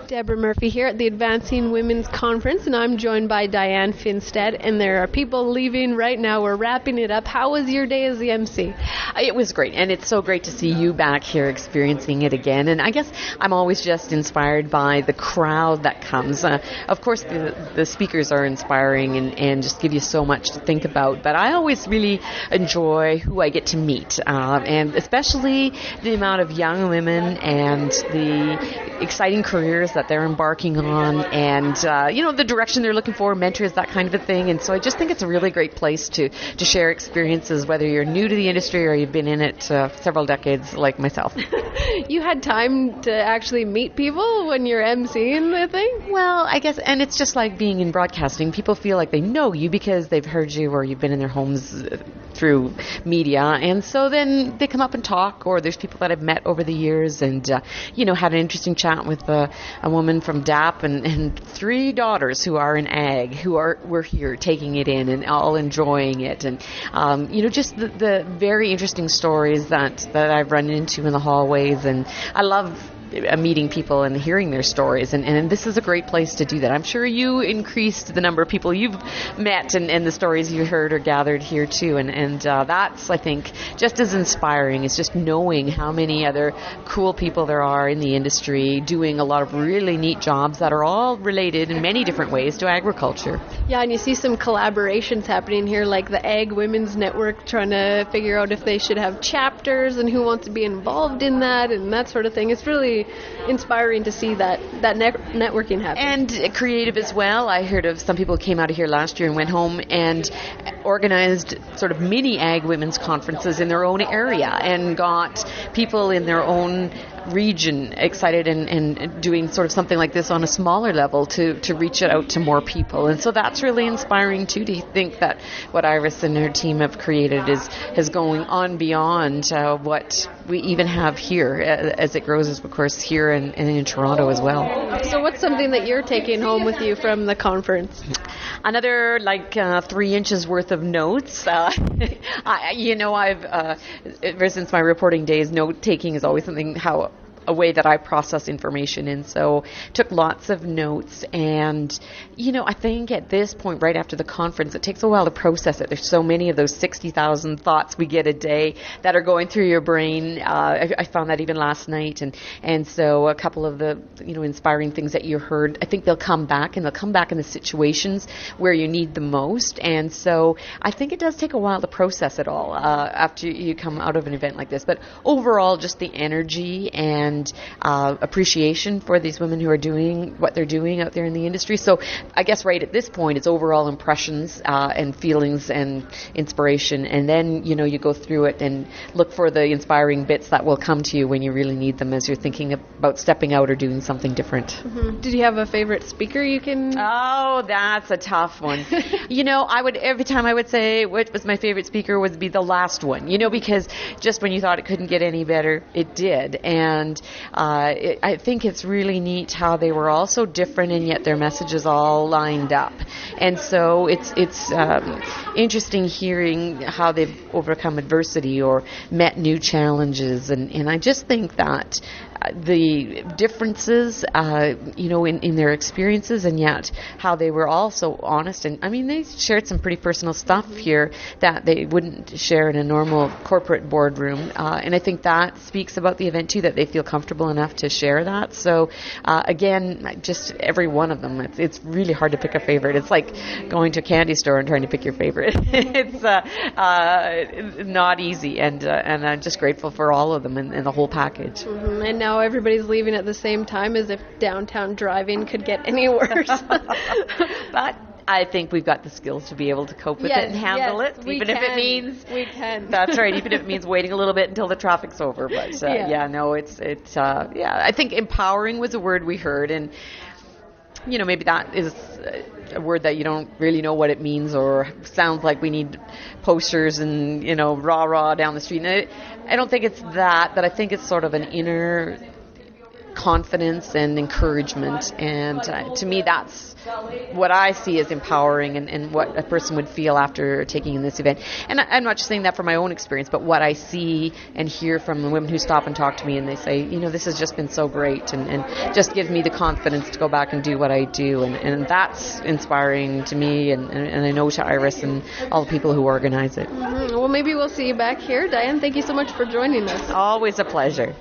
Deborah Murphy here at the Advancing Women's Conference, and I'm joined by Dianne Finstad, and there are people leaving right now. We're wrapping it up. How was your day as the MC? It was great, and it's so great to see you back here experiencing it again. And I guess I'm always just inspired by the crowd that comes. Of course, the speakers are inspiring and just give you so much to think about, but I always really enjoy who I get to meet, and especially the amount of young women and the exciting careers that they're embarking on, and the direction they're looking for, mentors, that kind of a thing. And so I just think it's a really great place to share experiences, whether you're new to the industry or you've been in it several decades like myself. You had time to actually meet people when you're emceeing the thing? Well, I guess, and it's just like being in broadcasting. People feel like they know you because they've heard you or you've been in their homes through media, and so then they come up and talk, or there's people that I've met over the years and had an interesting chat with a woman from DAP and 3 daughters who are in ag, were here taking it in and all enjoying it, and just the very interesting stories that I've run into in the hallways. And I love meeting people and hearing their stories, and this is a great place to do that. I'm sure you increased the number of people you've met and the stories you heard or gathered here too, and that's, I think, just as inspiring. It's just knowing how many other cool people there are in the industry doing a lot of really neat jobs that are all related in many different ways to agriculture. Yeah, and you see some collaborations happening here, like the Ag Women's Network trying to figure out if they should have chapters and who wants to be involved in that and that sort of thing. It's really inspiring to see that networking happen. And creative as well. I heard of some people who came out of here last year and went home and organized sort of mini ag women's conferences in their own area and got people in their own region excited and doing sort of something like this on a smaller level to reach it out to more people. And so that's really inspiring too, to think that what Iris and her team have created is going on beyond what we even have here as it grows, of course, here and in Toronto as well. So what's something that you're taking home with you from the conference? Another 3 inches worth of notes. I've ever since my reporting days, note taking is always a way that I process information, and so took lots of notes. And I think at this point, right after the conference, it takes a while to process it. There's so many of those 60,000 thoughts we get a day that are going through your brain. I found that even last night, and so a couple of the inspiring things that you heard, I think they'll come back, and they'll come back in the situations where you need the most. And so I think it does take a while to process it all after you come out of an event like this. But overall, just the energy and appreciation for these women who are doing what they're doing out there in the industry. So I guess right at this point, it's overall impressions and feelings and inspiration. And then, you go through it and look for the inspiring bits that will come to you when you really need them as you're thinking about stepping out or doing something different. Mm-hmm. Did you have a favorite speaker you can... Oh, that's a tough one. Every time I would say what was my favorite speaker would be the last one, because just when you thought it couldn't get any better, it did. And I think it's really neat how they were all so different and yet their messages all lined up. And so it's interesting hearing how they've overcome adversity or met new challenges. And I just think that the differences, in their experiences, and yet how they were all so honest. And they shared some pretty personal stuff here that they wouldn't share in a normal corporate boardroom. And I think that speaks about the event too, that they feel comfortable enough to share that. So again, just every one of them, it's really hard to pick a favorite. It's like going to a candy store and trying to pick your favorite. It's not easy, and I'm just grateful for all of them and the whole package. Mm-hmm. And now everybody's leaving at the same time, as if downtown driving could get any worse. But I think we've got the skills to be able to cope with it and handle it, even if it means we can. That's right. Even if it means waiting a little bit until the traffic's over. But I think empowering was a word we heard, and maybe that is a word that you don't really know what it means, or sounds like we need posters and rah down the street. And I don't think it's that, but I think it's sort of an inner confidence and encouragement. And to me, that's what I see as empowering and what a person would feel after taking in this event. And I'm not just saying that from my own experience, but what I see and hear from the women who stop and talk to me, and they say, this has just been so great, and just gives me the confidence to go back and do what I do. And that's inspiring to me, and I know to Iris and all the people who organize it. Mm-hmm. Well, maybe we'll see you back here. Dianne, thank you so much for joining us. Always a pleasure.